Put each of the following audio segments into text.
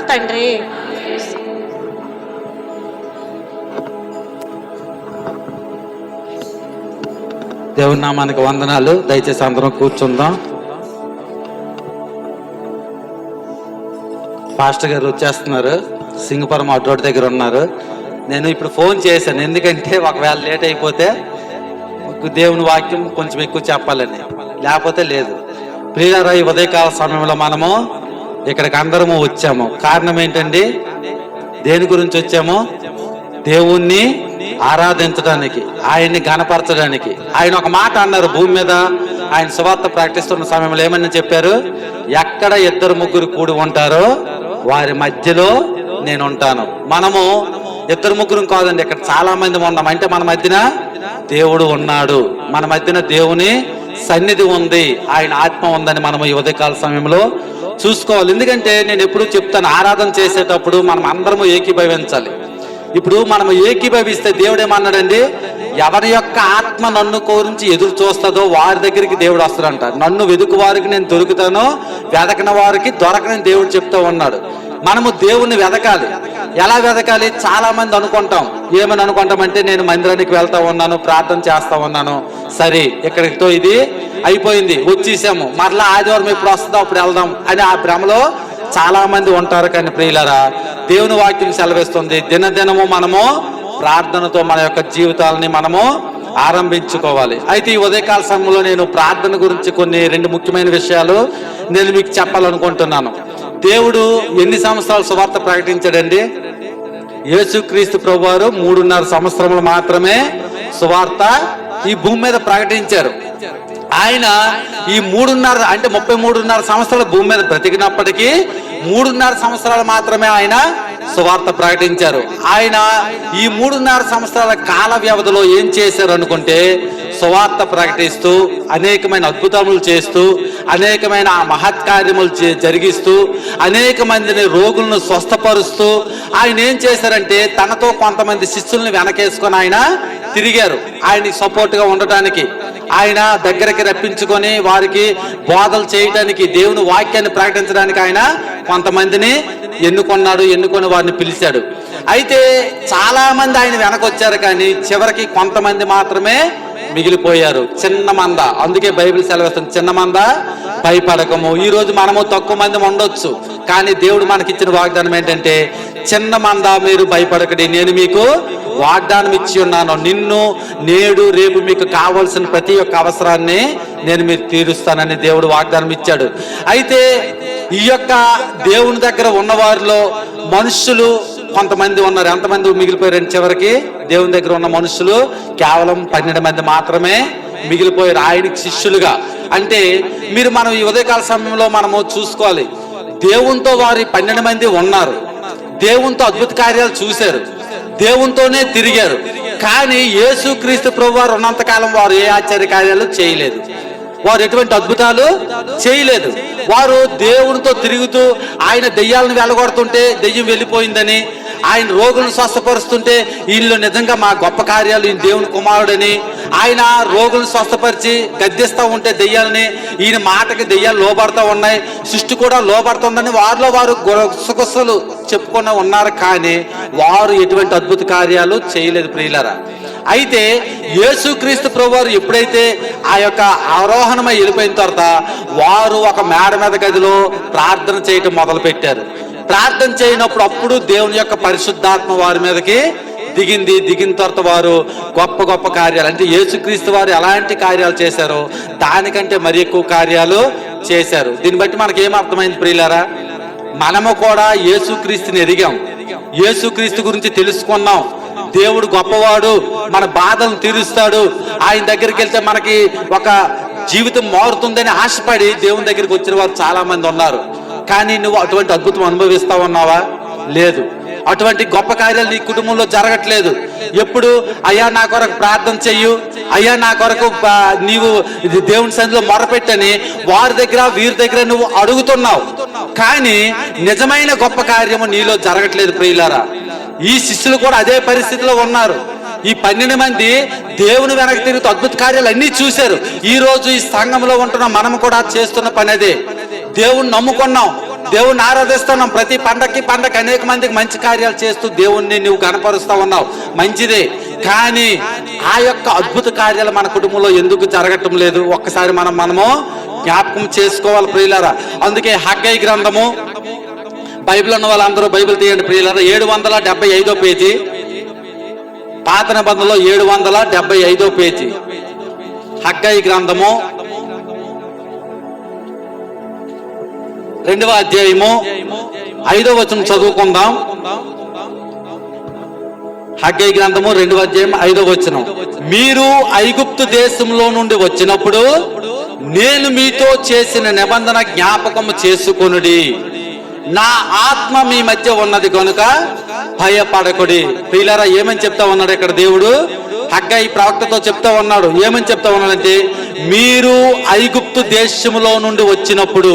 తండ్రి. దేవుని నామానికి వందనాలు. దయచేసి అందరం కూర్చుందాం. పాస్టర్ గారు వచ్చేస్తున్నారు, సింగపురం అడ్రోడ్ దగ్గర ఉన్నారు. నేను ఇప్పుడు ఫోన్ చేశాను, ఎందుకంటే ఒకవేళ లేట్ అయిపోతే దేవుని వాక్యం కొంచెం ఎక్కువ చెప్పాలని, లేకపోతే లేదు. ప్రియులారా, ఈ ఉదయకాల సమయంలో మనము ఇక్కడికి అందరము వచ్చాము. కారణం ఏంటండి? దేని గురించి వచ్చాము? దేవుణ్ణి ఆరాధించడానికి, ఆయన్ని గణపరచడానికి. ఆయన ఒక మాట అన్నారు భూమి మీద. ఆయన సువార్త ప్రకటిస్తున్న సమయంలో ఏమని చెప్పారు? ఎక్కడ 2-3 కూడి ఉంటారో వారి మధ్యలో నేను ఉంటాను. మనము 2-3 కాదండి, ఇక్కడ చాలా మంది ఉన్నాం. అంటే మన మధ్యన దేవుడు ఉన్నాడు, మన మధ్యన దేవుని సన్నిధి ఉంది, ఆయన ఆత్మ ఉందని మనము ఈ ఉదయకాల సమయంలో చూసుకోవాలి. ఎందుకంటే నేను ఎప్పుడు చెప్తాను, ఆరాధన చేసేటప్పుడు మనం అందరము ఏకీభవించాలి. ఇప్పుడు మనం ఏకీభవిస్తే దేవుడు ఏమన్నాడండి? ఎవరి యొక్క ఆత్మ నన్ను కోరించి ఎదురు చూస్తుందో వారి దగ్గరికి దేవుడు వస్తాడంట. నన్ను వెతుకు వారికి నేను దొరుకుతాను, వెదకని వారికి దొరకని దేవుడు చెప్తూ ఉన్నాడు. మనము దేవుణ్ణి వెదకాలి. ఎలా వెదకాలి? చాలా మంది అనుకుంటాం. ఏమని అనుకుంటామంటే, నేను మందిరానికి వెళ్తా ఉన్నాను, ప్రార్థన చేస్తా ఉన్నాను, సరే ఇక్కడితో ఇది అయిపోయింది, వచ్చేసాము, మరలా ఆదివారం ఎప్పుడు వస్తుందో అప్పుడు వెళ్దాం అని ఆ భ్రమలో చాలా మంది ఉంటారు. కానీ ప్రియులారా, దేవుని వాక్యం సెలవిస్తుంది, దినదినము మనము ప్రార్థనతో మన యొక్క జీవితాలని మనము ఆరంభించుకోవాలి. అయితే ఈ ఉదయకాల సమయంలో నేను ప్రార్థన గురించి 2 ముఖ్యమైన విషయాలు నేను మీకు చెప్పాలనుకుంటున్నాను. దేవుడు ఎన్ని సంవత్సరాలు సువార్త ప్రకటించాడండి? యేసుక్రీస్తు ప్రభువారు 3.5 సంవత్సరములు మాత్రమే సువార్త ఈ భూమి మీద ప్రకటించారు. ఆయన ఈ 3.5 అంటే 33.5 సంవత్సరాలు భూమి మీద బ్రతికినప్పటికీ 3.5 సంవత్సరాలు మాత్రమే ఆయన సువార్త ప్రకటించారు. ఆయన ఈ 3.5 సంవత్సరాల కాల వ్యవధిలో ఏం చేశారు అనుకుంటే, సువార్త ప్రకటిస్తూ, అనేకమైన అద్భుతములు చేస్తూ, అనేకమైన మహత్కార్యములు జరిగిస్తూ, అనేక మందిని రోగులను స్వస్థపరుస్తూ ఆయన ఏం చేశారంటే, తనతో కొంతమంది శిష్యుల్ని వెనకేసుకొని ఆయన తిరిగారు. ఆయనకి సపోర్ట్గా ఉండటానికి, ఆయన దగ్గరికి రప్పించుకొని వారికి బోధలు చేయడానికి, దేవుని వాక్యాన్ని ప్రకటించడానికి ఆయన కొంతమందిని ఎన్నుకొని వారిని పిలిచాడు. అయితే చాలా మంది ఆయన వెనకొచ్చారు, కానీ చివరికి కొంతమంది మాత్రమే మిగిలిపోయారు. చిన్న మంద. అందుకే బైబిల్ సెలవిస్తుంది, చిన్న మంద భయపడకము. ఈ రోజు మనము తక్కువ మంది ఉండొచ్చు, కానీ దేవుడు మనకిచ్చిన వాగ్దానం ఏంటంటే, చిన్న మంద మీరు భయపడకండి, నేను మీకు వాగ్దానం ఇచ్చి ఉన్నాను, నిన్ను నేడు రేపు మీకు కావాల్సిన ప్రతి ఒక్క అవసరాన్ని నేను మీరు తీరుస్తానని దేవుడు వాగ్దానం ఇచ్చాడు. అయితే ఈ యొక్క దేవుని దగ్గర ఉన్నవారిలో మనుషులు కొంతమంది ఉన్నారు. ఎంతమంది మిగిలిపోయారండి? చివరికి దేవుని దగ్గర ఉన్న మనుషులు కేవలం 12 మంది మాత్రమే మిగిలిపోయారు ఆయనకి శిష్యులుగా. అంటే మనం ఈ ఉదయకాల సమయంలో మనము చూసుకోవాలి, దేవునితో వారి 12 మంది ఉన్నారు, దేవునితో అద్భుత కార్యాలు చూశారు, దేవునితోనే తిరిగారు. కానీ యేసుక్రీస్తు ప్రభువారు ఉన్నంతకాలం వారు ఏ ఆశ్చర్య కార్యాలు చేయలేదు, వారు ఎటువంటి అద్భుతాలు చేయలేదు. వారు దేవునితో తిరుగుతూ ఆయన దెయ్యాలను వెళ్ళగొడుతుంటే దెయ్యం వెళ్ళిపోయిందని, ఆయన రోగులను స్వస్థపరుస్తుంటే వీళ్ళు నిజంగా మా గొప్ప కార్యాలు, ఈయన దేవుని కుమారుడని, ఆయన రోగులను స్వస్థపరిచి గద్దిస్తూ ఉంటే దెయ్యాలని, ఈయన మాటకి దెయ్యాలు లోబడతా ఉన్నాయి, సృష్టి కూడా లోబడుతుందని వారిలో వారు గుసగుసలు చెప్పుకుని ఉన్నారు. కానీ వారు ఎటువంటి అద్భుత కార్యాలు చేయలేదు ప్రియులారా. అయితే యేసుక్రీస్తు ప్రభువారు ఎప్పుడైతే ఆ యొక్క ఆరోహణమై వెళ్ళిపోయిన తర్వాత వారు ఒక మేడ మీద గదిలో ప్రార్థన చేయటం మొదలు పెట్టారు. ప్రార్థన చేయనప్పుడు అప్పుడు దేవుని యొక్క పరిశుద్ధాత్మ వారి మీదకి దిగిన తర్వాత వారు గొప్ప గొప్ప కార్యాలు, అంటే యేసుక్రీస్తు వారు ఎలాంటి కార్యాలు చేశారో దానికంటే మరి ఎక్కువ కార్యాలు చేశారు. దీన్ని బట్టి మనకి ఏం అర్థమైంది ప్రియులారా? మనము కూడా యేసుక్రీస్తుని ఎదిగాం, యేసుక్రీస్తు గురించి తెలుసుకున్నాం. దేవుడు గొప్పవాడు, మన బాధలను తీరుస్తాడు, ఆయన దగ్గరికి వెళ్తే మనకి ఒక జీవితం మారుతుందని ఆశపడి దేవుని దగ్గరికి వచ్చిన వారు చాలా మంది ఉన్నారు. కానీ నువ్వు అటువంటి అద్భుతం అనుభవిస్తా ఉన్నావా? లేదు. అటువంటి గొప్ప కార్యాలు నీ కుటుంబంలో జరగట్లేదు. ఎప్పుడు అయ్యా నా కొరకు ప్రార్థన చెయ్యు, అయ్యా నా కొరకు నీవు దేవుని సన్నిధిలో మొరపెట్టని వారి దగ్గర వీరి దగ్గర నువ్వు అడుగుతున్నావు, కానీ నిజమైన గొప్ప కార్యము నీలో జరగట్లేదు ప్రియులారా. ఈ శిష్యులు కూడా అదే పరిస్థితిలో ఉన్నారు. ఈ 12 మంది దేవుని వెనక తిరుగుతూ అద్భుత కార్యాలు అన్నీ చూశారు. ఈ రోజు ఈ సంఘంలో ఉంటున్న మనం కూడా చేస్తున్న పని అదే. దేవుని నమ్ముకున్నాం, దేవుణ్ణి ఆరాధిస్తున్నాం. ప్రతి పండగకి అనేక మందికి మంచి కార్యాలు చేస్తూ దేవుణ్ణి నువ్వు కనపరుస్తా ఉన్నావు, మంచిదే. కానీ ఆ యొక్క అద్భుత కార్యాలు మన కుటుంబంలో ఎందుకు జరగటం లేదు? ఒక్కసారి మనము జ్ఞాపకం చేసుకోవాలి ప్రియులారా. అందుకే హగ్గయి గ్రంథము, బైబిల్ ఉన్న వాళ్ళందరూ బైబిల్ తీయండి ప్రియులారా. 775 పేజీ, పాత నిబంధనలో 775 పేజీ, హగ్గయి గ్రంథము 2వ అధ్యాయము 5వ వచనం చదువుకుందాం. హగ్గయి గ్రంథము 2వ అధ్యాయం 5వ వచనం. మీరు ఐగుప్తు దేశంలో నుండి వచ్చినప్పుడు నేను మీతో చేసిన నిబంధన జ్ఞాపకము చేసుకొనుడి. నా ఆత్మ మీ మధ్య ఉన్నది కనుక భయపడకుడి. ప్రియులారా, ఏమని చెప్తా ఉన్నాడు ఇక్కడ దేవుడు? హగ్గయి ప్రవక్తతో చెప్తా ఉన్నాడు. ఏమని చెప్తా ఉన్నాడంటే, మీరు ఐగుప్తు దేశంలో నుండి వచ్చినప్పుడు,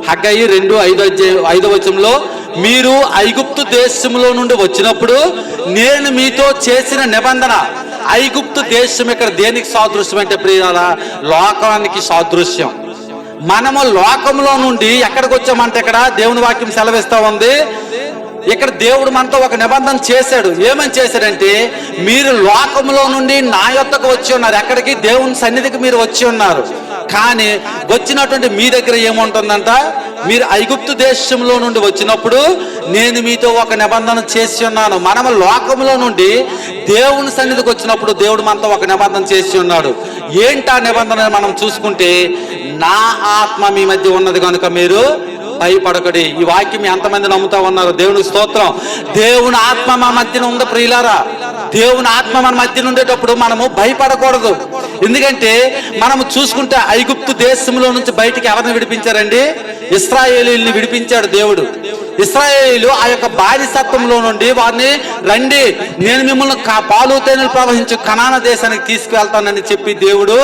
హగ్గయి 2:5 వచనంలో, మీరు ఐగుప్తు దేశంలో నుండి వచ్చినప్పుడు నేను మీతో చేసిన నిబంధన. ఐగుప్తు దేశం ఇక్కడ దేనికి సాదృశ్యం అంటే ప్రియులారా, లోకానికి సాదృశ్యం. మనము లోకంలో నుండి ఎక్కడికి వచ్చామంటే, ఇక్కడ దేవుని వాక్యం సెలవిస్తా ఉంది, ఇక్కడ దేవుడు మనతో ఒక నిబంధన చేశాడు. ఏమని చేశాడంటే, మీరు లోకంలో నుండి నా యొద్దకు వచ్చి ఉన్నారు. ఎక్కడికి? దేవుని సన్నిధికి మీరు వచ్చి ఉన్నారు. కానీ వచ్చినటువంటి మీ దగ్గర ఏముంటుందంట? మీరు ఐగుప్తు దేశంలో నుండి వచ్చినప్పుడు నేను మీతో ఒక నిబంధన చేసి ఉన్నాను. మనము లోకంలో నుండి దేవుని సన్నిధికి వచ్చినప్పుడు దేవుడు మనతో ఒక నిబంధన చేసి ఉన్నాడు. ఏంటా నిబంధన మనం చూసుకుంటే, నా ఆత్మ మీ మధ్య ఉన్నది కనుక మీరు భయపడకడి. ఈ వాక్యం ఎంతమంది నమ్ముతా ఉన్నారు? దేవునికి స్తోత్రం. దేవుని ఆత్మ మా మధ్యన ఉంది ప్రియులారా. దేవుని ఆత్మ మన మధ్యన ఉండేటప్పుడు మనము భయపడకూడదు. ఎందుకంటే మనము చూసుకుంటే ఐగుప్తు దేశంలో నుంచి బయటికి ఎవరిని విడిపించారండి? ఇశ్రాయేలీయుల్ని విడిపించాడు దేవుడు. ఇశ్రాయేలీయులు ఆ యొక్క బానిసత్వంలో నుండి వారిని, రండి నేను మిమ్మల్ని పాలు తేనెలు ప్రవహించు కనాన దేశానికి తీసుకువెళ్తానని చెప్పి దేవుడు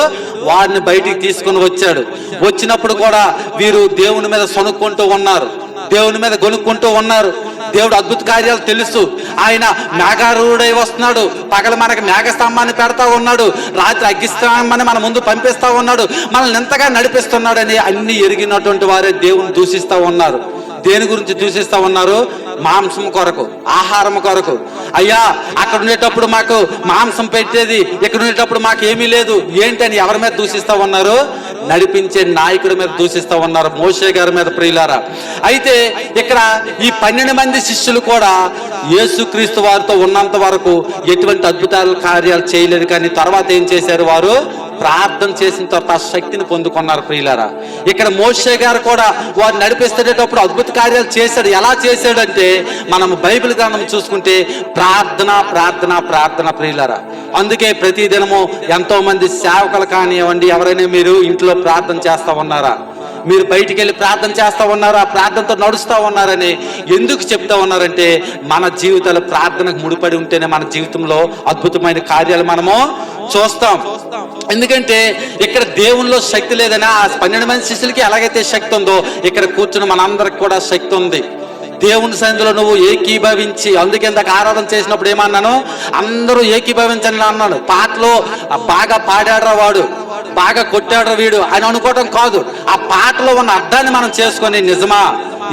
వారిని బయటికి తీసుకుని వచ్చాడు. వచ్చినప్పుడు కూడా వీరు దేవుని మీద సొనుక్కుంటూ ఉన్నారు, దేవుని మీద గొనుక్కుంటూ ఉన్నారు. దేవుడు అద్భుత కార్యాలు తెలుసు. ఆయన మేఘారూఢై వస్తున్నాడు, పగల మనకి మేఘస్తంభాన్ని పెడతా ఉన్నాడు, రాత్రి అగ్గిస్తంభాన్ని మన ముందు పంపిస్తా ఉన్నాడు, మనల్ని ఎంతగా నడిపిస్తున్నాడని అన్ని ఎరిగినటువంటి వారే దేవుని దూషిస్తా ఉన్నారు. దేని గురించి దూషిస్తా ఉన్నారు? మాంసం కొరకు, ఆహారం కొరకు. అయ్యా, అక్కడ ఉండేటప్పుడు మాకు మాంసం పెట్టేది, ఇక్కడ ఉండేటప్పుడు మాకు ఏమీ లేదు ఏంటని ఎవరి మీద దూషిస్తా ఉన్నారు? నడిపించే నాయకుడి మీద దూషిస్తా ఉన్నారు, మోషే గారి మీద ప్రియులారా. అయితే ఇక్కడ ఈ 12 మంది శిష్యులు కూడా యేసుక్రీస్తు వారితో ఉన్నంత వరకు ఎటువంటి అద్భుతాలు కార్యాలు చేయలేదు. కానీ తర్వాత ఏం చేశారు? వారు ప్రార్థన చేసిన తర్వాత ఆ శక్తిని పొందుకున్నారు ప్రియులారా. ఇక్కడ మోషే గారు కూడా వారు నడిపిస్తేటప్పుడు అద్భుత కార్యాలు చేశాడు. ఎలా చేశాడంటే, మనం బైబిల్ గ్రంథం చూసుకుంటే ప్రార్థన ప్రార్థన ప్రార్థన ప్రియులారా. అందుకే ప్రతి దినము ఎంతో మంది సేవకులు కానివ్వండి, ఎవరైనా మీరు ఇంట్లో ప్రార్థన చేస్తా ఉన్నారా? మీరు బయటికి వెళ్ళి ప్రార్థన చేస్తా ఉన్నారా? ప్రార్థనతో నడుస్తూ ఉన్నారని ఎందుకు చెప్తా ఉన్నారంటే, మన జీవితాలు ప్రార్థనకు ముడిపడి ఉంటేనే మన జీవితంలో అద్భుతమైన కార్యాలు మనము చూస్తాం. ఎందుకంటే ఇక్కడ దేవునిలో శక్తి లేదని ఆ 12 మంది శిష్యులకి ఎలాగైతే శక్తి ఉందో, ఇక్కడ కూర్చుని మనందరికి కూడా శక్తి ఉంది. దేవుని సన్నిధిలో నువ్వు ఏకీభవించి, అందుకే ఇందాక ఆరాధన చేసినప్పుడు ఏమన్నాను? అందరూ ఏకీభవించని అన్నాను. పాటలో బాగా పాడాడ్రా వాడు, బాగా కొట్టాడ్రా వీడు అని అనుకోవటం కాదు. ఆ పాటలో ఉన్న అర్థాన్ని మనం చేసుకొని, నిజమా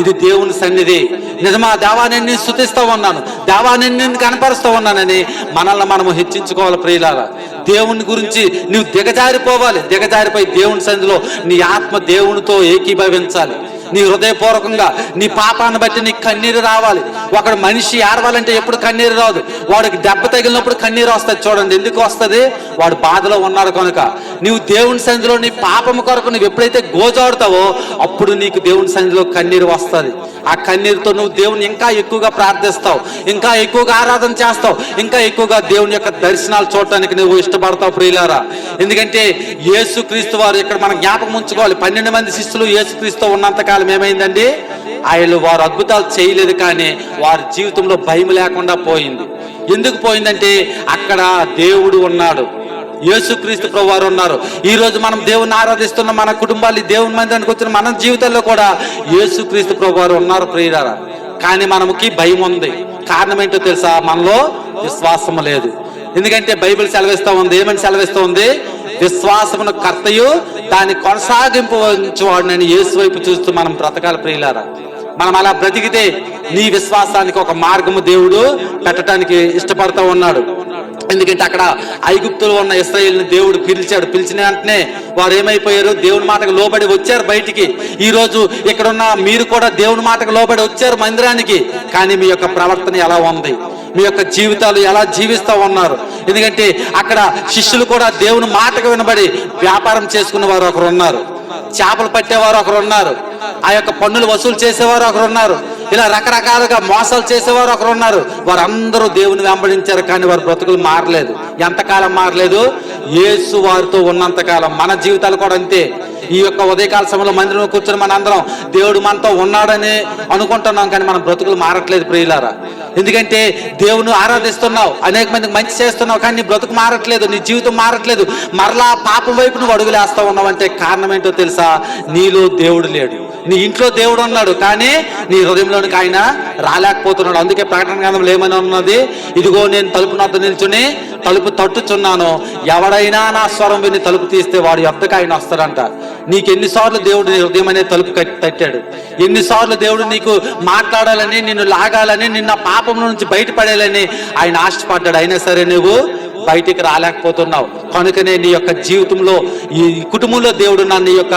ఇది దేవుని సన్నిధి, నిజమా దేవా నేను స్తుతిస్తూ ఉన్నాను, దేవా నేను కనపరుస్తూ ఉన్నానని మనల్ని మనము హెచ్చించుకోవాలి ప్రియులారా. దేవుని గురించి నువ్వు దిగజారిపోవాలి. దిగజారిపోయి దేవుని సన్నిధిలో నీ ఆత్మ దేవునితో ఏకీభవించాలి. నీ హృదయపూర్వకంగా నీ పాపాన్ని బట్టి నీకు కన్నీరు రావాలి. ఒకడు మనిషి ఏడవాలంటే ఎప్పుడు కన్నీరు రాదు, వాడికి దెబ్బ తగిలినప్పుడు కన్నీరు వస్తుంది. చూడండి ఎందుకు వస్తుంది? వాడు బాధలో ఉన్నాడు కనుక. నువ్వు దేవుని సన్నిధిలో నీ పాపము కొరకు నువ్వు ఎప్పుడైతే గోజాడుతావో అప్పుడు నీకు దేవుని సన్నిధిలో కన్నీరు వస్తుంది. ఆ కన్నీరుతో నువ్వు దేవుని ఇంకా ఎక్కువగా ప్రార్థిస్తావు, ఇంకా ఎక్కువగా ఆరాధన చేస్తావు, ఇంకా ఎక్కువగా దేవుని యొక్క దర్శనాలు చూడటానికి నువ్వు ఇష్టపడతావు ప్రియులారా. ఎందుకంటే యేసుక్రీస్తు వారు ఇక్కడ మనం జ్ఞాపకం ఉంచుకోవాలి. 12 మంది శిష్యులు యేసుక్రీస్తు ఉన్నంతకాలం ఏమైందండి? వారు అద్భుతాలు చేయలేదు, కానీ వారి జీవితంలో భయం లేకుండా పోయింది. ఎందుకు పోయిందంటే అక్కడ దేవుడు ఉన్నాడు, యేసుక్రీస్తు ప్రభువారు ఉన్నారు. ఈ రోజు మనం దేవుని ఆరాధిస్తున్న మన కుటుంబాలు దేవుని మందిరానికి వచ్చిన మన జీవితంలో కూడా యేసుక్రీస్తు ప్రభువారు ఉన్నారు ప్రియులారా. కానీ మనకి భయం ఉంది. కారణం ఏంటో తెలుసా? మనలో విశ్వాసం లేదు. ఎందుకంటే బైబిల్ సెలవిస్తూ ఉంది. ఏమని సెలవిస్తూ ఉంది? విశ్వాసమును కర్తయు దాన్ని కొనసాగింపవాడినని యేసు వైపు చూస్తూ మనం బ్రతకాలి ప్రియులారా. మనం అలా బ్రతికితే నీ విశ్వాసానికి ఒక మార్గము దేవుడు పెట్టడానికి ఇష్టపడతా ఉన్నాడు. ఎందుకంటే అక్కడ ఐగుప్తులో ఉన్న ఇశ్రాయేలుని దేవుడు పిలిచాడు. పిలిచిన వెంటనే వారు ఏమైపోయారు? దేవుని మాటకు లోబడి వచ్చారు బయటికి. ఈ రోజు ఇక్కడున్న మీరు కూడా దేవుని మాటకు లోబడి వచ్చారు మందిరానికి. కానీ మీ యొక్క ప్రవర్తన ఎలా ఉంది? మీ యొక్క జీవితాలు ఎలా జీవిస్తూ ఉన్నారు? ఎందుకంటే అక్కడ శిష్యులు కూడా దేవుని మాటకు వినబడి వ్యాపారం చేసుకున్న వారు ఒకరు ఉన్నారు, చేపలు పట్టేవారు ఒకరు ఉన్నారు, ఆ యొక్క పన్నులు వసూలు చేసేవారు ఒకరు ఉన్నారు, ఇలా రకరకాలుగా మోసాలు చేసేవారు ఒకరు ఉన్నారు. వారందరూ దేవుని వెంబడించారు, కానీ వారి బ్రతుకులు మారలేదు. ఎంతకాలం మారలేదు? యేసు వారితో ఉన్నంతకాలం. మన జీవితాలు కూడా అంతే. ఈ యొక్క ఉదయకాల సమయంలో మందిరంలో కూర్చొని మన అందరం దేవుడు మనతో ఉన్నాడని అనుకుంటున్నాం, కానీ మన బ్రతుకులు మారట్లేదు ప్రియులారా. ఎందుకంటే దేవుని ఆరాధిస్తున్నావు, అనేక మందికి మంచి చేస్తున్నావు, కానీ నీ బ్రతుకు మారట్లేదు, నీ జీవితం మారట్లేదు. మరలా పాపం వైపు నువ్వు అడుగులేస్తా ఉన్నావు అంటే కారణం ఏంటో తెలుసా? నీలో దేవుడు లేడు. నీ ఇంట్లో దేవుడు ఉన్నాడు, కానీ నీ హృదయంలోనికి ఆయన రాలేకపోతున్నాడు. అందుకే ప్రకటన గ్రంథంలో ఏమని ఉన్నది? ఇదిగో నేను తలుపు వద్ద నిల్చుని తలుపు తట్టుచున్నాను, ఎవడైనా నా స్వరం విని తలుపు తీస్తే వాడు యొద్దకు ఆయన వస్తాడంట. నీకు ఎన్నిసార్లు దేవుడు నీ హృదయం అనే తలుపు తట్టాడు? ఎన్నిసార్లు దేవుడు నీకు మాట్లాడాలని, నిన్ను లాగాలని, నిన్న పాపం నుంచి బయటపడేయాలని ఆయన ఆశపడ్డాడు. అయినా సరే నువ్వు బయటికి రాలేకపోతున్నావు. కనుకనే నీ యొక్క జీవితంలో, ఈ కుటుంబంలో దేవుడు నీ యొక్క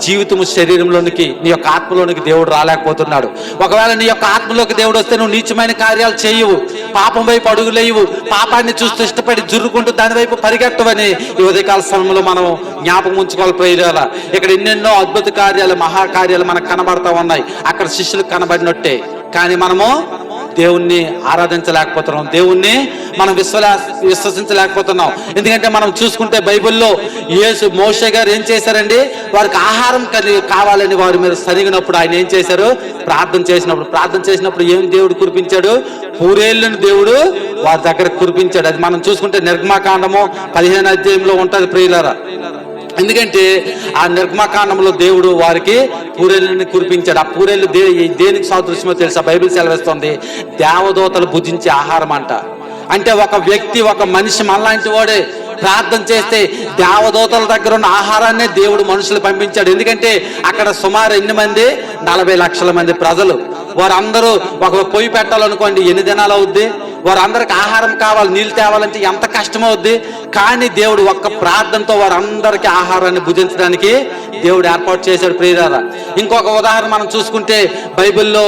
జీవితము శరీరంలోనికి, నీ యొక్క ఆత్మలోనికి దేవుడు రాలేకపోతున్నాడు. ఒకవేళ నీ యొక్క ఆత్మలోకి దేవుడు వస్తే నువ్వు నీచమైన కార్యాలు చేయవు, పాపం వైపు అడుగులేవు, పాపాన్ని చూస్తూ ఇష్టపడి జుర్రుకుంటూ దాని వైపు పరిగెట్టవని ఈ ఉదయకాల సమయంలో మనం జ్ఞాపకం ఉంచుకోవాలి ప్రియులారా. ఇక్కడ ఎన్నెన్నో అద్భుత కార్యాలు, మహాకార్యాలు మనకు కనబడతా ఉన్నాయి. అక్కడ శిష్యులకు కనబడినట్టే, కానీ మనము దేవుణ్ణి ఆరాధించలేకపోతున్నాం, దేవుణ్ణి మనం విశ్వసించలేకపోతున్నాం. ఎందుకంటే మనం చూసుకుంటే బైబిల్లో మోషే గారు ఏం చేశారండి? వారికి ఆహారం కావాలని వారి మీద సరిగినప్పుడు ఆయన ఏం చేశారు? ప్రార్థన చేసినప్పుడు ఏం దేవుడు కురిపించాడు? పూరేళ్ళని దేవుడు వారి దగ్గర కురిపించాడు. అది మనం చూసుకుంటే నిర్గమకాండము 15వ అధ్యాయంలో ఉంటుంది ప్రియులారా. ఎందుకంటే ఆ నిర్గమకాండంలో దేవుడు వారికి పూరేళ్ళని కురిపించాడు. ఆ పూరేళ్ళు దేనికి సాదృశ్యమో తెలుసా? బైబిల్ సెలవిస్తుంది, దేవదూతలు భుజించే ఆహారం అంట. అంటే ఒక వ్యక్తి, ఒక మనిషి మనలాంటి వాడే ప్రార్థన చేస్తే దేవదూతల దగ్గర ఉన్న ఆహారాన్నే దేవుడు మనుషులు పంపించాడు. ఎందుకంటే అక్కడ సుమారు ఎన్ని మంది? 40 లక్షల మంది ప్రజలు. వారందరూ ఒక పొయ్యి పెట్టాలనుకోండి, ఎన్ని దినాలు అవుద్ది? వారందరికి ఆహారం కావాలి, నీళ్ళు తేవాలంటే ఎంత కష్టమవుద్ది? కానీ దేవుడు ఒక్క ప్రార్థనతో వారందరికీ ఆహారాన్ని భుజించడానికి దేవుడు ఏర్పాటు చేశాడు ప్రియులారా. ఇంకొక ఉదాహరణ మనం చూసుకుంటే బైబిల్లో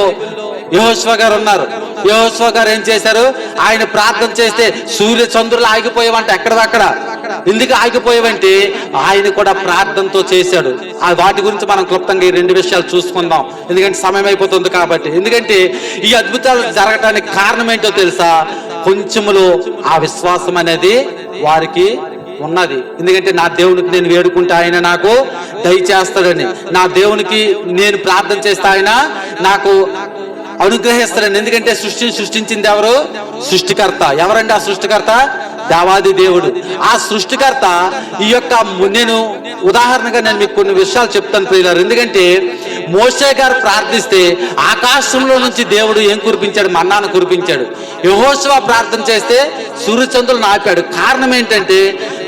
యెహోషువ గారు ఉన్నారు. యెహోషువ గారు ఏం చేశారు? ఆయన ప్రార్థన చేస్తే సూర్య చంద్రులు ఆగిపోయేవంట. ఎక్కడదక్కడ. ఎందుకు ఆగిపోయేవంటే ఆయన కూడా ప్రార్థనతో చేశాడు. వాటి గురించి మనం క్లుప్తంగా ఈ 2 విషయాలు చూసుకుందాం, ఎందుకంటే సమయం అయిపోతుంది కాబట్టి. ఎందుకంటే ఈ అద్భుతాలు జరగటానికి కారణం ఏంటో తెలుసా? కొంచెములో ఆ విశ్వాసం అనేది వారికి ఉన్నది. ఎందుకంటే నా దేవునికి నేను వేడుకుంటే ఆయన నాకు దయచేస్తాడని, నా దేవునికి నేను ప్రార్థన చేస్తే ఆయన నాకు అనుగ్రహిస్తాడని. ఎందుకంటే సృష్టించింది ఎవరు? సృష్టికర్త. ఎవరండి ఆ సృష్టికర్త? దేవాది దేవుడు. ఆ సృష్టికర్త ఈ యొక్క, నేను ఉదాహరణగా నేను మీకు కొన్ని విషయాలు చెప్తాను ప్రియులారు. ఎందుకంటే మోషే గారు ప్రార్థిస్తే ఆకాశంలో నుంచి దేవుడు ఏం కురిపించాడు? మన్నాను కురిపించాడు. యెహోషువ ప్రార్థన చేస్తే సూర్యచంద్రులను ఆపాడు. కారణం ఏంటంటే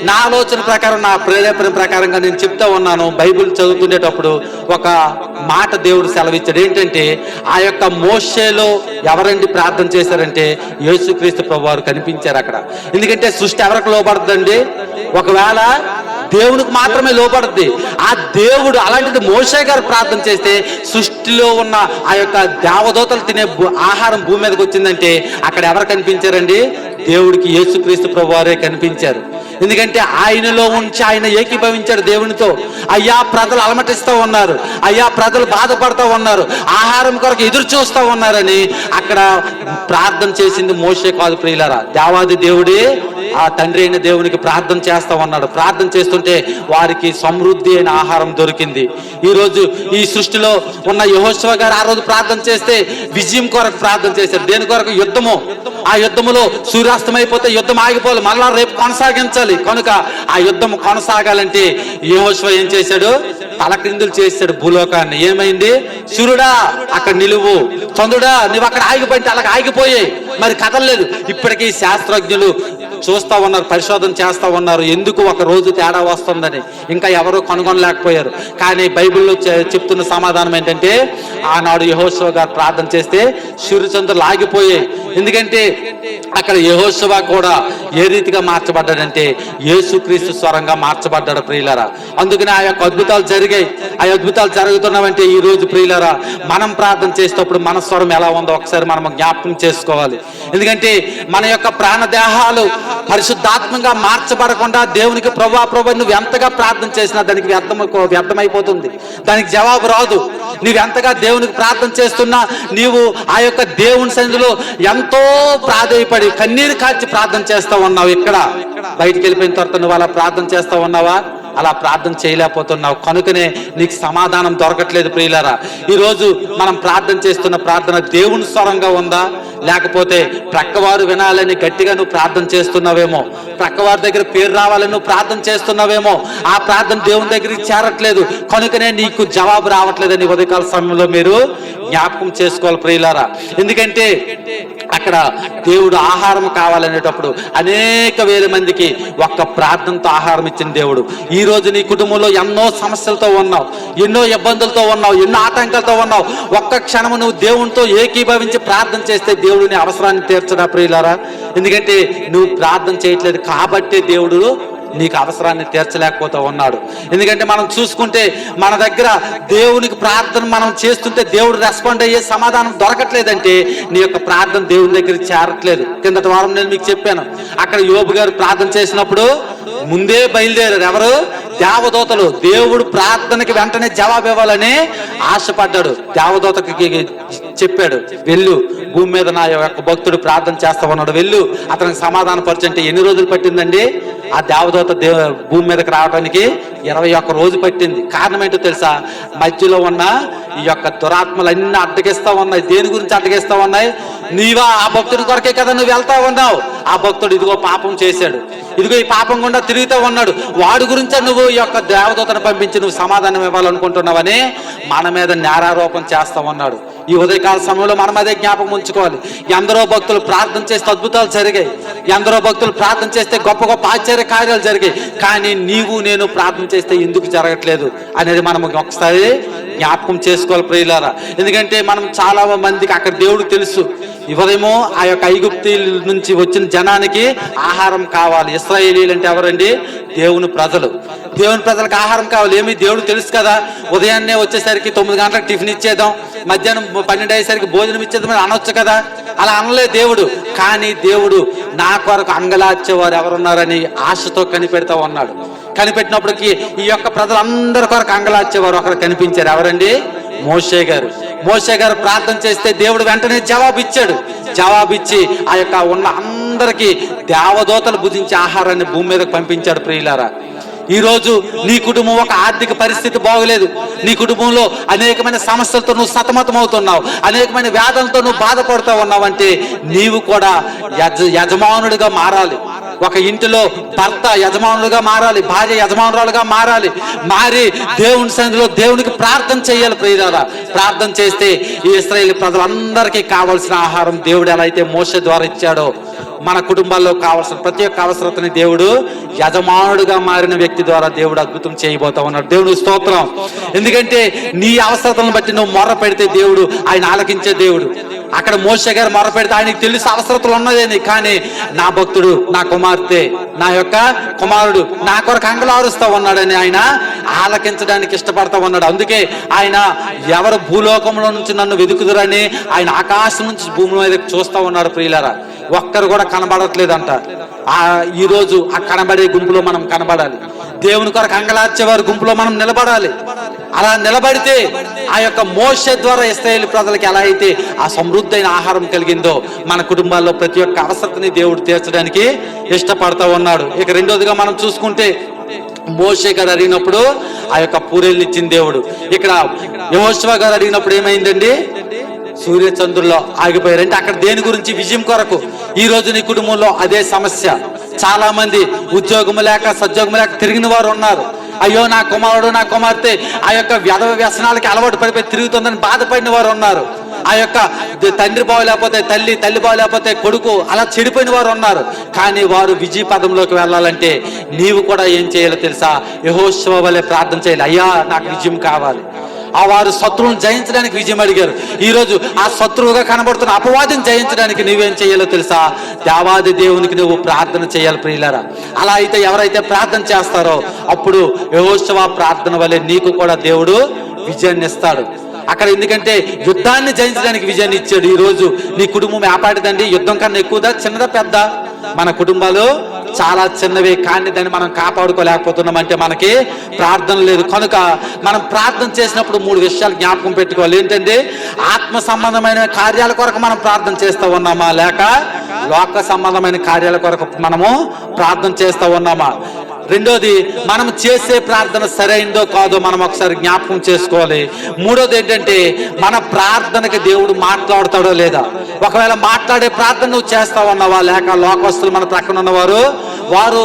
నా ఆలోచన ప్రకారం, నా ప్రేరేపణ ప్రకారంగా నేను చెప్తా ఉన్నాను. బైబిల్ చదువుతుండేటప్పుడు ఒక మాట దేవుడు సెలవిచ్చాడు. ఏంటంటే ఆ యొక్క మోషేలో ఎవరండి ప్రార్థన చేశారంటే యేసుక్రీస్తు ప్రభువారు కనిపించారు అక్కడ. ఎందుకంటే సృష్టి ఎవరికి లోపడుతుందండి? ఒకవేళ దేవునికి మాత్రమే లోపడుద్ది. ఆ దేవుడు అలాంటిది మోషే గారు ప్రార్థన చేస్తే సృష్టిలో ఉన్న ఆ యొక్క దేవదూతలు తినే ఆహారం భూమి మీదకి వచ్చిందంటే అక్కడ ఎవరు కనిపించారండి? దేవుడికి యేసుక్రీస్తు ప్రభువారే కనిపించారు. ఎందుకంటే ఆయనలో ఉంచి ఆయన ఏకీభవించాడు దేవునితో. అయ్యా ప్రజలు అలమటిస్తూ ఉన్నారు, అయ్యా ప్రజలు బాధపడుతూ ఉన్నారు, ఆహారం కొరకు ఎదురు చూస్తూ ఉన్నారని అక్కడ ప్రార్థన చేసింది మోషే కాదు ప్రియులారా, దేవాది దేవుడే ఆ తండ్రి అయిన దేవునికి ప్రార్థన చేస్తా ఉన్నాడు. ప్రార్థన చేస్తుంటే వారికి సమృద్ధి అయిన ఆహారం దొరికింది. ఈరోజు ఈ సృష్టిలో ఉన్న యెహోషువ గారు ఆ రోజు ప్రార్థన చేస్తే విజయం కొరకు ప్రార్థన చేశారు. దేని కొరకు? యుద్ధము. ఆ యుద్ధములో సూర్యాస్తమైపోతే యుద్ధం ఆగిపోవాలి, మళ్ళా రేపు కొనసాగించాలి. కనుక ఆ యుద్ధం కొనసాగాలంటే యెహోషువ ఏం చేశాడు? తలక్రిందులు చేశాడు భూలోకాన్ని. ఏమైంది? సూర్యుడా అక్కడ నిలువు, చంద్రుడా నువ్వు అక్కడ ఆగిపోయింటే అలాగ ఆగిపోయాయి, మరి కదలలేదు. ఇప్పటికీ శాస్త్రజ్ఞులు చూస్తూ ఉన్నారు, పరిశోధన చేస్తూ ఉన్నారు, ఎందుకు ఒక రోజు తేడా వస్తుందని ఇంకా ఎవరు కనుగొనలేకపోయారు. కానీ బైబిల్లో చెప్తున్న సమాధానం ఏంటంటే, ఆనాడు యెహోషువ గారు ప్రార్థన చేస్తే సూర్యచంద్రులు ఆగిపోయాయి. ఎందుకంటే అక్కడ యెహోషువ కూడా ఏ రీతిగా మార్చబడ్డాడంటే యేసుక్రీస్తు స్వరంగా మార్చబడ్డాడు ప్రియులారా. అందుకని ఆ యొక్క అద్భుతాలు జరిగాయి. ఆ అద్భుతాలు జరుగుతున్నామంటే ఈ రోజు ప్రియులారా మనం ప్రార్థన చేసేటప్పుడు మన స్వరం ఎలా ఉందో ఒకసారి మనం జ్ఞాపకం చేసుకోవాలి. ఎందుకంటే మన యొక్క ప్రాణదేహాలు పరిశుద్ధాత్మంగా మార్చబడకుండా దేవునికి ప్రభా నువ్వు ఎంతగా ప్రార్థన చేసినా దానికి వ్యర్థమైపోతుంది, దానికి జవాబు రాదు. నీవు ఎంతగా దేవునికి ప్రార్థన చేస్తున్నా నీవు ఆ యొక్క దేవుని సన్నిధిలో ఎంతో ప్రాధేయపడి కన్నీరు కాల్చి ప్రార్థన చేస్తూ ఉన్నావు. ఇక్కడ బయటికి వెళ్ళిపోయిన తర్వాత నువ్వు అలా ప్రార్థన చేస్తూ ఉన్నావా? అలా ప్రార్థన చేయలేకపోతున్నావు. కనుకనే నీకు సమాధానం దొరకట్లేదు ప్రియులారా. ఈరోజు మనం ప్రార్థన చేస్తున్న ప్రార్థన దేవుని స్వరంగా ఉందా, లేకపోతే ప్రక్కవారు వినాలని గట్టిగా నువ్వు ప్రార్థన చేస్తున్నావేమో, ప్రక్కవారి దగ్గర పేరు రావాలని నువ్వు ప్రార్థన చేస్తున్నావేమో, ఆ ప్రార్థన దేవుని దగ్గరికి చేరట్లేదు. కనుకనే నీకు జవాబు రావట్లేదని ఉదయకాల సమయంలో మీరు జ్ఞాపకం చేసుకోవాలి ప్రియులారా. ఎందుకంటే అక్కడ దేవుడు ఆహారం కావాలనేటప్పుడు అనేక వేల మందికి ఒక్క ప్రార్థనతో ఆహారం ఇచ్చిన దేవుడు. ఈ రోజు నీ కుటుంబంలో ఎన్నో సమస్యలతో ఉన్నావు, ఎన్నో ఇబ్బందులతో ఉన్నావు, ఎన్నో ఆటంకాలతో ఉన్నావు. ఒక్క క్షణము నువ్వు దేవునితో ఏకీభవించి ప్రార్థన చేస్తే దేవుడు నీ అవసరాన్ని తీర్చడా ప్రియులారా? ఎందుకంటే నువ్వు ప్రార్థన చేయట్లేదు కాబట్టి దేవుడు నీకు అవసరాన్ని తీర్చలేకపోతూ ఉన్నాడు. ఎందుకంటే మనం చూసుకుంటే మన దగ్గర దేవునికి ప్రార్థన మనం చేస్తుంటే దేవుడు రెస్పాండ్ అయ్యే సమాధానం దొరకట్లేదంటే నీ యొక్క ప్రార్థన దేవుని దగ్గరికి చేరట్లేదు. కిందటి వారం నేను మీకు చెప్పాను, అక్కడ యోబు గారు ప్రార్థన చేసినప్పుడు ముందే బయలుదేరారు ఎవరు? దేవదూతలు. దేవుడు ప్రార్థనకి వెంటనే జవాబు ఇవ్వాలని ఆశపడ్డాడు. దేవదూతకి చెప్పాడు, వెళ్ళు భూమి మీద నా యొక్క భక్తుడు ప్రార్థన చేస్తా ఉన్నాడు, వెళ్ళు అతనికి సమాధాన పరచంటే ఎన్ని రోజులు పట్టిందండి? ఆ దేవదూత భూమి మీదకి రావడానికి 21 రోజు పట్టింది. కారణం ఏంటో తెలుసా? మధ్యలో ఉన్న ఈ యొక్క దురాత్మలు అన్ని అడ్డగిస్తా ఉన్నాయి. దేని గురించి అడ్డగిస్తా ఉన్నాయి? నీవా ఆ భక్తుడి కొరకే కదా నువ్వు వెళ్తా ఉన్నావు. ఆ భక్తుడు ఇదిగో పాపం చేశాడు, ఇదిగో ఈ పాపం గుండా తిరుగుతూ ఉన్నాడు, వాడి గురించే నువ్వు ఈ యొక్క దేవదూతను పంపించి నువ్వు సమాధానం ఇవ్వాలనుకుంటున్నావని మన మీద నేరారోపణ చేస్తా ఉన్నాడు. ఈ ఉదయకాల సమయంలో మనం అదే జ్ఞాపకం ఉంచుకోవాలి. ఎందరో భక్తులు ప్రార్థన చేస్తే అద్భుతాలు జరిగాయి, ఎందరో భక్తులు ప్రార్థన చేస్తే గొప్ప గొప్ప ఆశ్చర్య కార్యాలు జరిగాయి. కానీ నీవు నేను ప్రార్థన చేస్తే ఎందుకు జరగట్లేదు అనేది మనం ఒకసారి జ్ఞాపకం చేసుకోవాలి ప్రియులారా. ఎందుకంటే మనం చాలా మందికి అక్కడ దేవుడు తెలుసు, ఇవరేమో ఆ యొక్క ఐగుప్తు నుంచి వచ్చిన జనానికి ఆహారం కావాలి. ఇశ్రాయేలీలు అంటే ఎవరండి? దేవుని ప్రజలు. దేవుని ప్రజలకు ఆహారం కావాలి. ఏమి దేవుడు తెలుసు కదా, ఉదయాన్నే వచ్చేసరికి 9 గంటలకు టిఫిన్ ఇచ్చేద్దాం, మధ్యాహ్నం 12 అయ్యేసరికి భోజనం ఇచ్చేద్దాం అనొచ్చు కదా. అలా అనలే దేవుడు. కానీ దేవుడు నా కొరకు అంగలార్చేవారు ఎవరున్నారని ఆశతో కనిపెడతా ఉన్నాడు. కనిపెట్టినప్పటికీ ఈ యొక్క ప్రజలందరి కొరకు అంగలార్చేవారు ఒకరు కనిపించారు. ఎవరండి? మోషే గారు. మోషే గారు ప్రార్థన చేస్తే దేవుడు వెంటనే జవాబు ఇచ్చాడు. జవాబిచ్చి ఆ యొక్క ఉన్న అందరికీ దేవదూతలు భుజించే ఆహారాన్ని భూమి మీదకి పంపించాడు ప్రియులారా. ఈ రోజు నీ కుటుంబం ఒక ఆర్థిక పరిస్థితి బాగోలేదు, నీ కుటుంబంలో అనేకమైన సమస్యలతో నువ్వు సతమతం అవుతున్నావు, అనేకమైన వ్యాధులతో నువ్వు బాధపడుతూ ఉన్నావు అంటే నీవు కూడా యజమానుడిగా మారాలి. ఒక ఇంటిలో భర్త యజమానులుగా మారాలి, భార్య యజమానురాలుగా మారాలి. మారి దేవుని సన్నిధిలో దేవునికి ప్రార్థన చేయాలి ప్రియులారా. ప్రార్థన చేస్తే ఈ ఇశ్రాయేలు ప్రజలందరికీ కావాల్సిన ఆహారం దేవుడు ఎలా అయితే మోషే ద్వారా ఇచ్చాడో మన కుటుంబాల్లో కావాల్సిన ప్రతి ఒక్క అవసరతని దేవుడు యజమానుడుగా మారిన వ్యక్తి ద్వారా దేవుడు అద్భుతం చేయబోతా ఉన్నాడు. దేవుడు స్తోత్రం. ఎందుకంటే నీ అవసరతలను బట్టి నువ్వు మొర్ర పెడితే దేవుడు ఆయన ఆలకించే దేవుడు. అక్కడ మోషే గారు మొర్ర పెడితే ఆయనకి తెలుసు అవసరతలు ఉన్నదని, కానీ నా భక్తుడు, నా కుమార్తె, నా యొక్క కుమారుడు నా కొరకు అంగలారుస్తూ ఉన్నాడని ఆయన ఆలకించడానికి ఇష్టపడతా ఉన్నాడు. అందుకే ఆయన ఎవరు భూలోకంలో నుంచి నన్ను వెతుకుదురని ఆయన ఆకాశం నుంచి భూమి మీద చూస్తూ ఉన్నాడు ప్రియులారా. ఒక్కరు కూడా కనబడట్లేదంట. ఈ రోజు ఆ కనబడే గుంపులో మనం కనబడాలి. దేవుని కొరకు అంగలార్చేవారి గుంపులో మనం నిలబడాలి. అలా నిలబడితే ఆ యొక్క మోషే ద్వారా ఇశ్రాయేలు ప్రజలకు ఎలా అయితే ఆ సమృద్ధైన ఆహారం కలిగిందో మన కుటుంబాల్లో ప్రతి ఒక్క అవసరతని దేవుడు తీర్చడానికి ఇష్టపడతా ఉన్నాడు. ఇక రెండోదిగా మనం చూసుకుంటే మోషే గారు అడిగినప్పుడు ఆ యొక్క పూరేళ్ళు ఇచ్చిన దేవుడు. ఇక్కడ యెహోషువ గారు అడిగినప్పుడు ఏమైందండి? సూర్యచంద్రుల్లో ఆగిపోయారు. అంటే అక్కడ దేని గురించి? విజయం కొరకు. ఈ రోజు నీ కుటుంబంలో అదే సమస్య. చాలా మంది ఉద్యోగం లేక సద్యోగం లేక తిరిగిన వారు ఉన్నారు. అయ్యో నా కుమారుడు నా కుమార్తె ఆ యొక్క వ్యసనాలకి అలవాటు పడిపోయి తిరుగుతుందని బాధపడిన వారు ఉన్నారు. ఆ యొక్క తండ్రి బాగోలేకపోతే తల్లి బాగోలేకపోతే కొడుకు, అలా చెడిపోయిన వారు ఉన్నారు. కానీ వారు విజయ పదంలోకి వెళ్ళాలంటే నీవు కూడా ఏం చేయాలో తెలుసా? యెహోషువ వలె ప్రార్థన చేయాలి. అయ్యా నాకు విజయం కావాలి. ఆ వారు శత్రువులను జయించడానికి విజయం అడిగారు. ఈరోజు ఆ శత్రువుగా కనబడుతున్న అపవాదిని జయించడానికి నువ్వేం చేయాలో తెలుసా? దేవాది దేవునికి నువ్వు ప్రార్థన చేయాలి ప్రియులారా. అలా అయితే ఎవరైతే ప్రార్థన చేస్తారో అప్పుడు యెహోషువ ప్రార్థన వలె నీకు కూడా దేవుడు విజయాన్ని ఇస్తాడు అక్కడ. ఎందుకంటే యుద్ధాన్ని జయించడానికి విజయాన్ని ఇచ్చాడు. ఈరోజు నీ కుటుంబం ఏపాటిదండి? యుద్ధం కన్నా ఎక్కువదా, చిన్నదా, పెద్ద? మన కుటుంబాలు చాలా చిన్నవి, కానీ దాన్ని మనం కాపాడుకోలేకపోతున్నామంటే మనకి ప్రార్థన లేదు. కనుక మనం ప్రార్థన చేసినప్పుడు 3 విషయాలు జ్ఞాపకం పెట్టుకోవాలి. ఏంటంటే ఆత్మ సంబంధమైన కార్యాల కొరకు మనం ప్రార్థన చేస్తూ ఉన్నామా, లేక లోక సంబంధమైన కార్యాల కొరకు మనము ప్రార్థన చేస్తూ ఉన్నామా? రెండోది, మనం చేసే ప్రార్థన సరైందో కాదో మనం ఒకసారి జ్ఞాపకం చేసుకోవాలి. మూడోది ఏంటంటే మన ప్రార్థనకి దేవుడు మాట్లాడతాడో లేదా. ఒకవేళ మాట్లాడే ప్రార్థన నువ్వు చేస్తా ఉన్నావా, లేక లోకస్తులు మన ప్రక్కన ఉన్నవారు వారు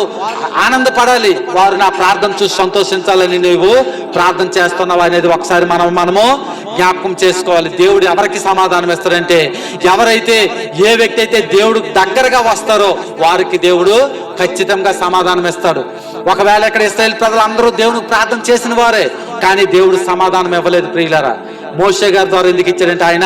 ఆనందపడాలి, వారు నా ప్రార్థన చూసి సంతోషించాలని నువ్వు ప్రార్థన చేస్తున్నావా అనేది ఒకసారి మనము జ్ఞాపకం చేసుకోవాలి. దేవుడు ఎవరికి సమాధానం ఇస్తాడంటే ఎవరైతే, ఏ వ్యక్తి అయితే దేవుడు దగ్గరగా వస్తారో వారికి దేవుడు ఖచ్చితంగా సమాధానం ఇస్తాడు. ఒకవేళ ఇక్కడ ఇశ్రాయేలు ప్రజలు అందరూ దేవునికి ప్రార్థన చేసిన వారే, కానీ దేవుడు సమాధానం ఇవ్వలేదు ప్రియులారా. మోషే గారి ద్వారా ఎందుకు ఇచ్చాడంటే ఆయన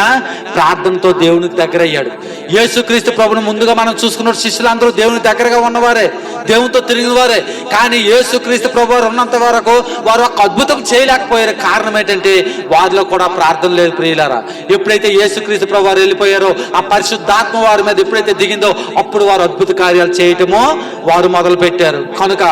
ప్రార్థనతో దేవునికి దగ్గర అయ్యాడు. యేసుక్రీస్తు ప్రభుని ముందుగా మనం చూసుకున్న శిష్యులందరూ దేవునికి దగ్గరగా ఉన్నవారే, దేవునితో తిరిగిన వారే. కానీ యేసుక్రీస్తు ప్రభు వారు ఉన్నంత వరకు వారు ఒక అద్భుతం చేయలేకపోయారు. కారణం ఏంటంటే వారిలో కూడా ప్రార్థన లేదు ప్రియులారా. ఎప్పుడైతే యేసుక్రీస్తు ప్రభు వారు వెళ్ళిపోయారో, ఆ పరిశుద్ధాత్మ వారి మీద ఎప్పుడైతే దిగిందో అప్పుడు వారు అద్భుత కార్యాలు చేయటము వారు మొదలు పెట్టారు. కనుక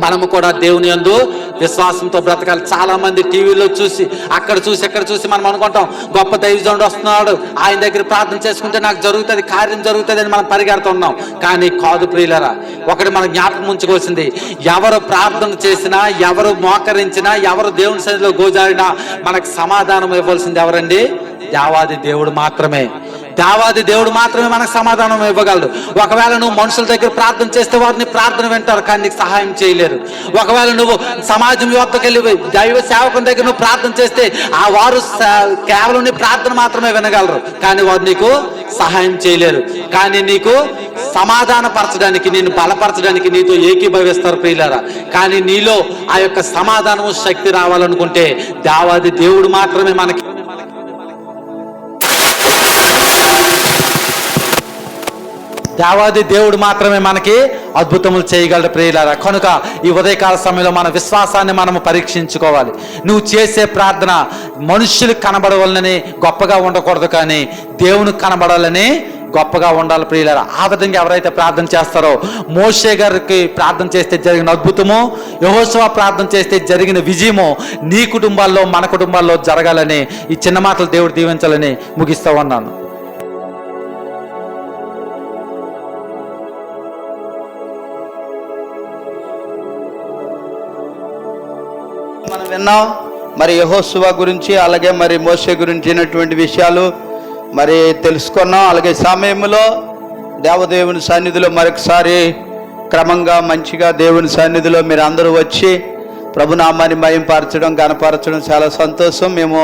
మనము కూడా దేవుని యందు విశ్వాసంతో బ్రతకాలి. చాలా మంది టీవీలో చూసి అక్కడ చూసి ఎక్కడ చూసి మనం అనుకుంటాం గొప్ప దైవజనుడు వస్తున్నాడు, ఆయన దగ్గర ప్రార్థన చేసుకుంటే నాకు జరుగుతుంది, కార్యం జరుగుతుంది అని మనం పరిగెడుతున్నాం. కానీ కాదు ప్రియులారా. ఒకటి మనం జ్ఞాపకం ఉంచుకోవాల్సింది, ఎవరు ప్రార్థన చేసినా, ఎవరు మోకరించినా, ఎవరు దేవుని సన్నిధిలో గోజాడినా మనకు సమాధానం ఇవ్వాల్సింది ఎవరండి? దేవాది దేవుడు మాత్రమే. దేవాది దేవుడు మాత్రమే మనకు సమాధానం ఇవ్వగలడు. ఒకవేళ నువ్వు మనుషుల దగ్గర ప్రార్థన చేస్తే వారిని ప్రార్థన వింటారు, కానీ నీకు సహాయం చేయలేరు. ఒకవేళ నువ్వు సమాజం యొక్కకి వెళ్ళి దైవ సేవకుని దగ్గర నువ్వు ప్రార్థన చేస్తే ఆ వారు కేవలం నీ ప్రార్థన మాత్రమే వినగలరు, కానీ వారు నీకు సహాయం చేయలేరు. కానీ నీకు సమాధాన పరచడానికి, నేను బలపరచడానికి నీతో ఏకీభవిస్తారు ప్రియులారా. కానీ నీలో ఆ యొక్క సమాధానము శక్తి రావాలనుకుంటే దేవాది దేవుడు మాత్రమే మనకి దేవాది దేవుడు మాత్రమే మనకి అద్భుతములు చేయగలడు ప్రియులారా. కనుక ఈ ఉదయకాల సమయంలో మన విశ్వాసాన్ని మనము పరీక్షించుకోవాలి. నువ్వు చేసే ప్రార్థన మనుష్యులకు కనబడవాలని గొప్పగా ఉండకూడదు, కానీ దేవునికి కనబడాలని గొప్పగా ఉండాలి ప్రియులారా. ఆ విధంగా ఎవరైతే ప్రార్థన చేస్తారో, మోషే గారికి ప్రార్థన చేస్తే జరిగిన అద్భుతము, యెహోషువ ప్రార్థన చేస్తే జరిగిన విజయము నీ కుటుంబాల్లో, మన కుటుంబాల్లో జరగాలని ఈ చిన్న మాటలు దేవుడు దీవించాలని ముగిస్తూ ఉన్నాను. మనం విన్నాం మరి యెహోషువ గురించి, అలాగే మరి మోషే గురించినటువంటి విషయాలు మరి తెలుసుకున్నాం. అలాగే సమయంలో దేవదేవుని సన్నిధిలో మరొకసారి క్రమంగా మంచిగా దేవుని సన్నిధిలో మీరు అందరూ వచ్చి ప్రభునామాన్ని మహింపరచడం, గణపరచడం చాలా సంతోషం. మేము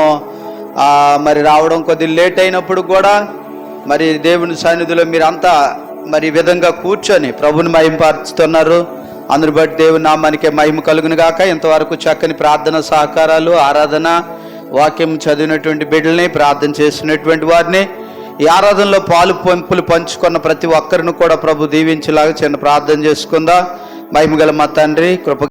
మరి రావడం కొద్దిగా లేట్ అయినప్పుడు కూడా మరి దేవుని సన్నిధిలో మీరంతా మరి ఈ విధంగా కూర్చొని ప్రభుని మహింపరుస్తున్నారు. అందుని బట్టి దేవుని నామానికే మహిమ కలుగును గాక. ఇంతవరకు చక్కని ప్రార్థన సహకారాలు, ఆరాధన, వాక్యం చదివినటువంటి బిడ్డల్ని, ప్రార్థన చేసినటువంటి వారిని, ఈ ఆరాధనలో పాలు పంపులు పంచుకున్న ప్రతి ఒక్కరిని కూడా ప్రభు దీవించేలాగా చిన్న ప్రార్థన చేసుకుందా. మహిమగల మా తండ్రి కృప